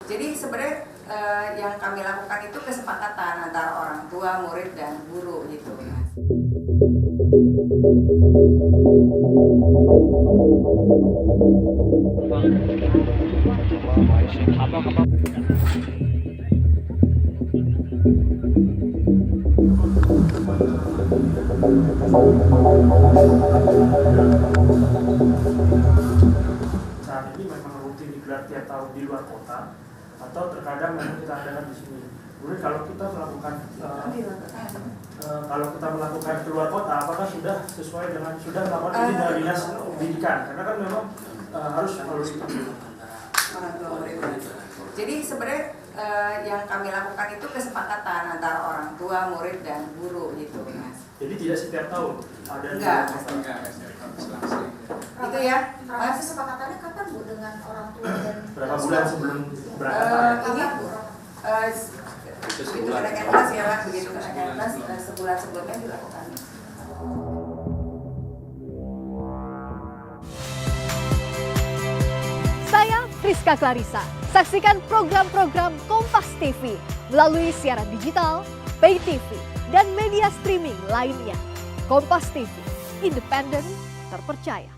Jadi sebenarnya yang kami lakukan itu kesepakatan antara orang tua, murid, dan guru gitu. Saat ini memang rutin digelar tiap tahun di luar kota atau terkadang memang kita adakan di sini. Kemudian kalau kita melakukan keluar kota, apakah sudah sesuai dengan melakukan izin dari dinas pendidikan? Karena kan memang harus itu. Jadi sebenarnya yang kami lakukan itu kesepakatan antara orang tua, murid, dan guru gitu, Mas. Jadi tidak setiap tahun ada. Enggak. Itu ya, Mas. Kesepakatannya kapan Bu dengan orang tua dan Berapa bulan sebelum berangkat? Begitu kenaikan kelas ya Pak, begitu kenaikan kelas sebulan sebelumnya dilakukan. Saya Friska Clarissa. Saksikan program-program Kompas TV melalui siaran digital, pay TV, dan media streaming lainnya. Kompas TV, independen, terpercaya.